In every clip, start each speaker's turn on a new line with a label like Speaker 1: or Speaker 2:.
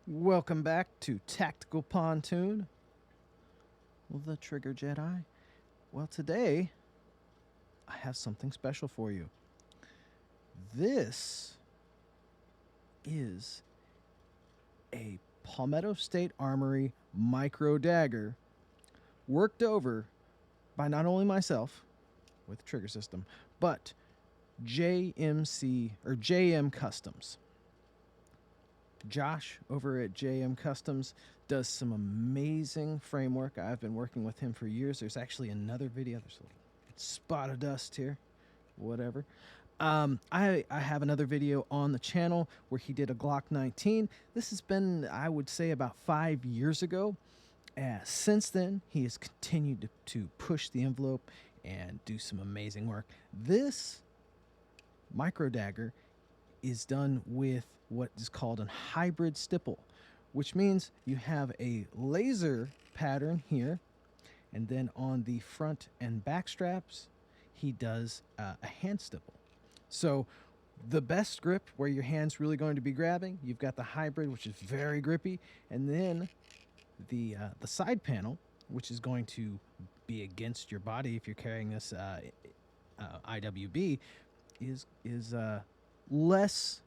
Speaker 1: Welcome back to Tactical Pontoon, the Trigger Jedi. Well, today I have something special for you. This is a Palmetto State Armory micro dagger worked over by not only myself with trigger system, but JMC or JM Customs. Josh over at JM Customs does some amazing framework. I've been working with him for years. There's actually another video. There's a little spot of dust here. Whatever. I have another video on the channel where he did a Glock 19. This has been, I would say, about 5 years ago. Since then, he has continued to push the envelope and do some amazing work. This micro dagger is done with what is called a hybrid stipple, which means you have a laser pattern here, and then on the front and back straps, he does a hand stipple. So the best grip where your hand's really going to be grabbing, you've got the hybrid, which is very grippy, and then the side panel, which is going to be against your body if you're carrying this IWB, is less,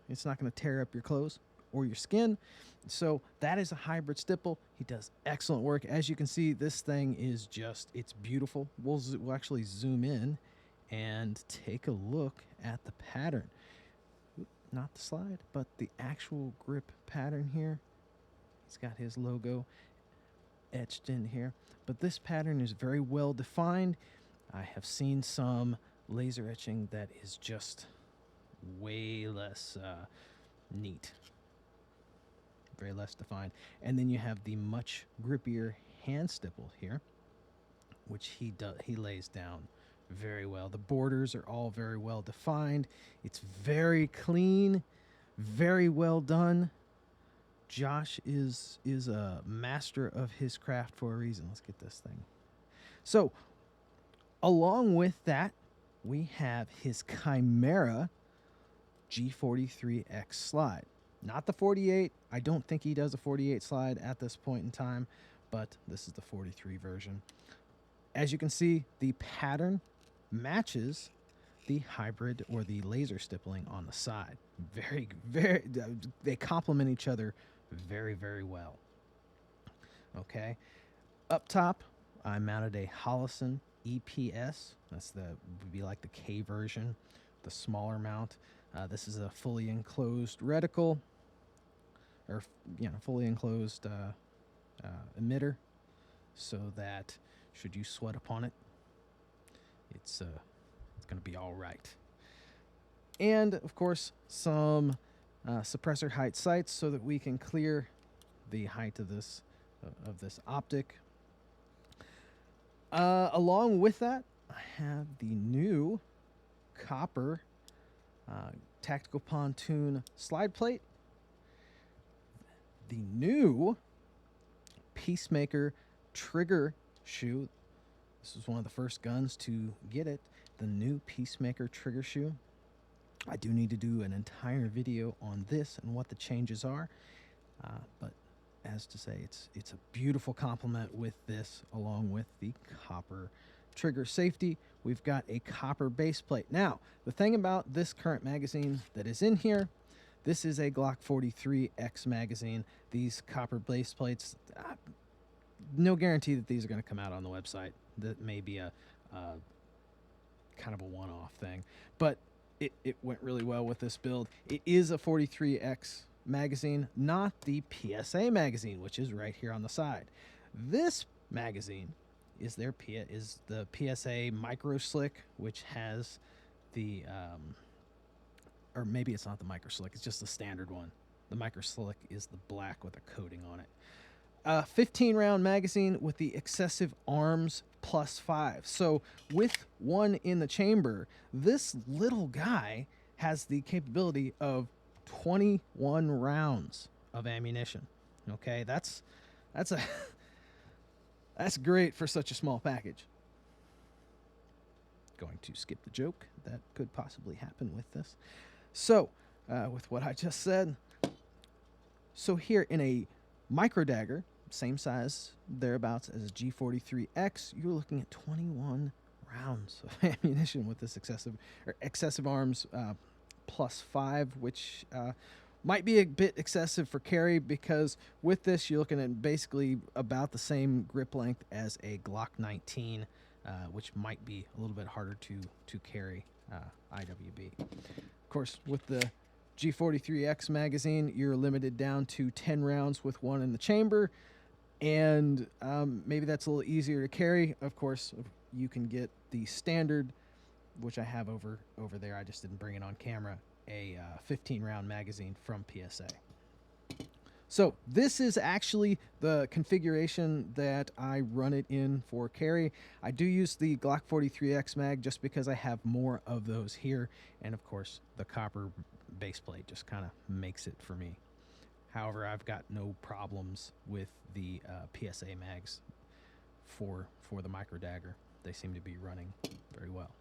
Speaker 1: it's not going to tear up your clothes or your skin. So that is a hybrid stipple. He does excellent work. As you can see, this thing is just, it's beautiful. We'll actually zoom in and take a look at the pattern. Not the slide, but the actual grip pattern here. He's got his logo etched in here. But this pattern is very well defined. I have seen some laser etching that is just way less neat, very less defined. And then you have the much grippier hand stipple here, which he lays down very well. The borders are all very well defined. It's very clean, very well done. Josh is a master of his craft for a reason. Let's get this thing. So along with that, we have his Chimera G43X slide. Not the 48. I don't think he does a 48 slide at this point in time, but this is the 43 version. As you can see, the pattern matches the hybrid or the laser stippling on the side. They complement each other very, very well. Okay. Up top, I mounted a Hollison EPS. Would be like the K version, the smaller mount. This is a fully enclosed reticle, or fully enclosed emitter, so that should you sweat upon it, it's going to be all right. And of course, some suppressor height sights so that we can clear the height of this optic. Along with that, I have the new copper Tactical Pontoon slide plate, the new Peacemaker trigger shoe. This was one of the first guns to get it. The new Peacemaker trigger shoe. I do need to do an entire video on this and what the changes are, but as to say, it's a beautiful complement with this, along with the copper trigger safety. We've got a copper base plate. Now, the thing about this current magazine that is in here, this is a Glock 43X magazine. These copper base plates, no guarantee that these are going to come out on the website. That may be a kind of a one-off thing, but it went really well with this build. It is a 43X magazine, not the PSA magazine, which is right here on the side. This magazine is the PSA Micro Slick, which has the or maybe it's not the Micro Slick, it's just the standard one. The Micro Slick is the black with a coating on it. 15 round magazine with the excessive arms +5. So with one in the chamber, this little guy has the capability of 21 rounds of ammunition. Okay, that's great for such a small package. Going to skip the joke that could possibly happen with this. So, with what I just said, So here in a micro dagger, same size thereabouts as a G43X, you're looking at 21 rounds of ammunition with this excessive arms +5, which might be a bit excessive for carry, because with this you're looking at basically about the same grip length as a Glock 19, which might be a little bit harder to carry IWB. Of course, with the G43X magazine, you're limited down to 10 rounds with one in the chamber, and maybe that's a little easier to carry. Of course, you can get the standard, which I have over there. I just didn't bring it on camera. A 15-round magazine from PSA. So this is actually the configuration that I run it in for carry. I do use the Glock 43X mag just because I have more of those here, and of course the copper base plate just kind of makes it for me. However, I've got no problems with the PSA mags for the micro dagger. They seem to be running very well.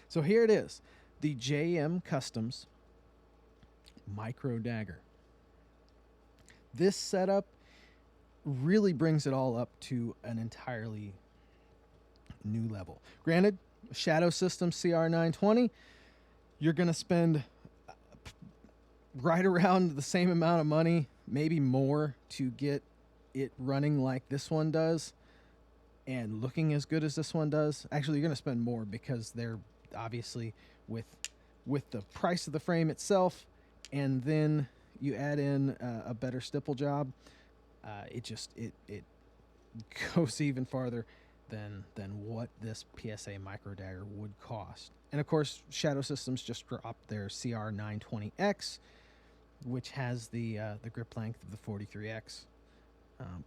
Speaker 1: So here it is, the JM Customs micro dagger. This setup really brings it all up to an entirely new level. Granted, Shadow System CR920, you're going to spend right around the same amount of money, maybe more, to get it running like this one does and looking as good as this one does. Actually, you're going to spend more, because they're obviously with the price of the frame itself, and then you add in a better stipple job, it goes even farther than what this PSA micro dagger would cost. And of course, Shadow Systems just dropped their CR920X, which has the grip length of the 43X,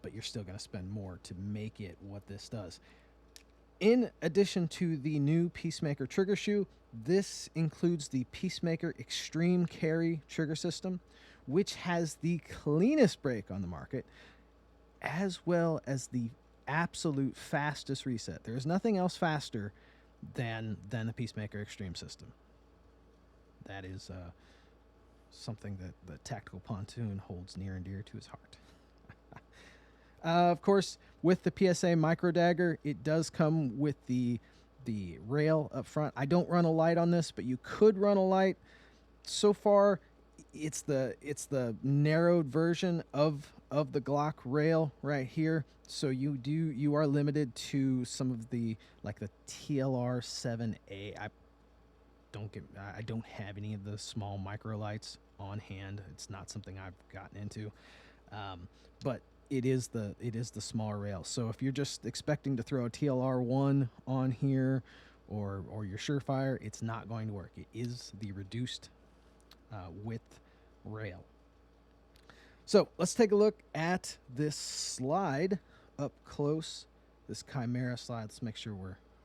Speaker 1: but you're still going to spend more to make it what this does. In addition to the new Peacemaker trigger shoe, this includes the Peacemaker Extreme Carry trigger system, which has the cleanest break on the market, as well as the absolute fastest reset. There is nothing else faster than the Peacemaker Extreme system. That is something that the Tactical Pontoon holds near and dear to his heart. Of course, with the PSA micro dagger, it does come with the rail up front. I don't run a light on this, but you could run a light. So far, it's the narrowed version of the Glock rail right here. So you are limited to some of the, like the TLR 7A. I don't have any of the small micro lights on hand. It's not something I've gotten into, but it is the smaller rail. So if you're just expecting to throw a TLR 1 on here, or your Surefire, it's not going to work. It is the reduced width rail. So let's take a look at this slide up close. This Chimera slide. Let's make sure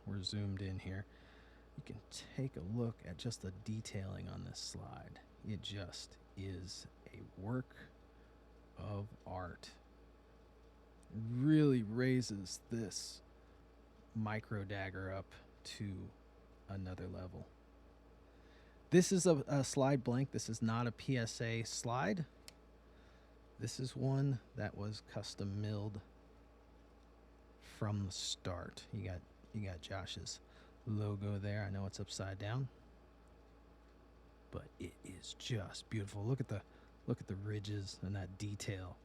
Speaker 1: we're zoomed in here. You can take a look at just the detailing on this slide. It just is a work of art. It really raises this micro dagger up to another level. This is a slide blank. This is not a PSA slide. This is one that was custom milled from the start. You got Josh's logo there. I know it's upside down, but it is just beautiful. Look at the ridges and that detail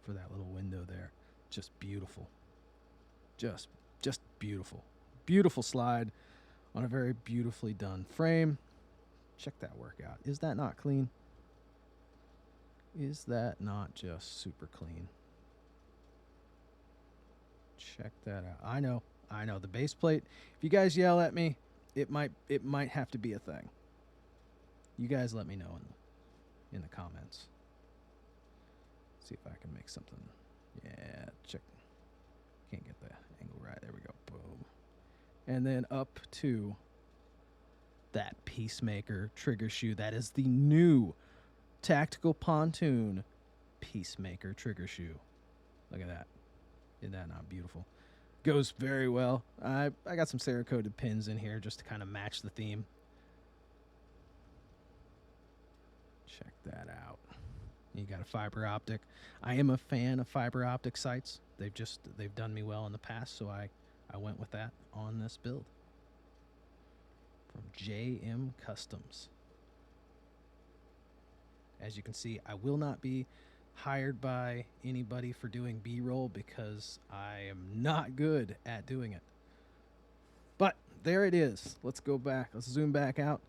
Speaker 1: for that little window there. Just beautiful. Just beautiful. Beautiful slide on a very beautifully done frame. Check that work out. Is that not clean? Is that not just super clean? Check that out. I know. The base plate. If you guys yell at me, it might have to be a thing. You guys let me know in the comments. See if I can make something. Yeah, check. Can't get the angle right. There we go. Boom. And then up to that Peacemaker trigger shoe. That is the new Tactical Pontoon Peacemaker trigger shoe. Look at that. Isn't that not beautiful? Goes very well. I got some Cerakoted pins in here just to kind of match the theme. Check that out. You got a fiber optic. I am a fan of fiber optic sights. They've done me well in the past, so I went with that on this build. From JM Customs. As you can see, I will not be hired by anybody for doing B-roll because I am not good at doing it. But there it is. Let's go back. Let's zoom back out.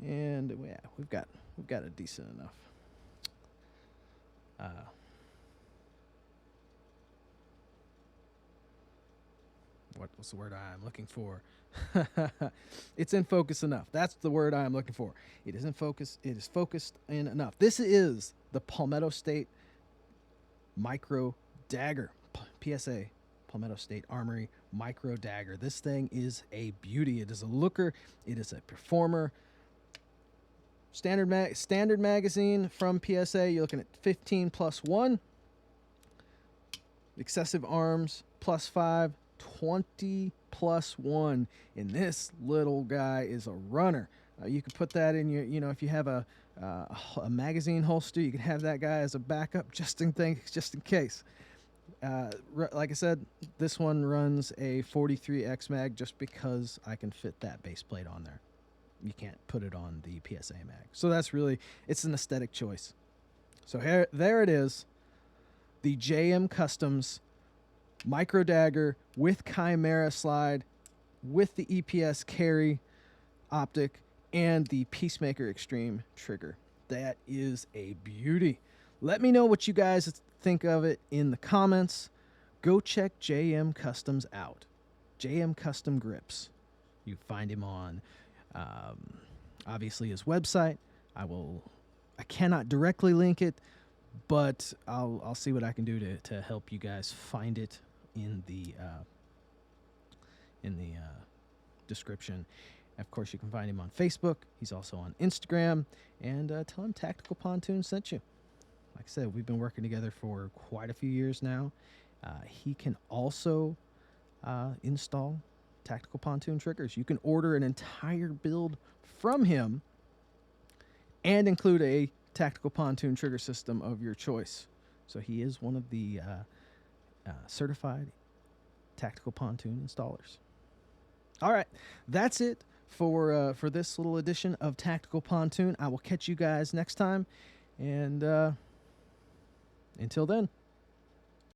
Speaker 1: And yeah, we've got a decent enough. What was the word I'm looking for? It's in focus enough. That's the word I'm looking for. It is in focus. It is focused in enough. This is the Palmetto State Micro Dagger. PSA, Palmetto State Armory Micro Dagger. This thing is a beauty. It is a looker. It is a performer. Standard magazine from PSA. You're looking at 15 plus 1. Excessive arms plus 5. 20 plus 1, and this little guy is a runner. You can put that in your, if you have a magazine holster, you can have that guy as a backup just in case. Like I said, this one runs a 43X mag just because I can fit that base plate on there. You can't put it on the PSA mag. So that's really, it's an aesthetic choice. So there it is, the JM Customs Micro Dagger with Chimera slide, with the EPS carry optic, and the Peacemaker Extreme trigger. That is a beauty. Let me know what you guys think of it in the comments. Go check JM Customs out. JM Custom Grips. You find him on, obviously, his website. I cannot directly link it, but I'll see what I can do to help you guys find it in the description. Of course, you can find him on Facebook. He's also on Instagram. And tell him Tactical Pontoon sent you. Like I said, we've been working together for quite a few years now. He can also install Tactical Pontoon triggers. You can order an entire build from him and include a Tactical Pontoon trigger system of your choice. So he is one of the certified Tactical Pontoon installers. All right, that's it for this little edition of Tactical Pontoon. I will catch you guys next time, and until then.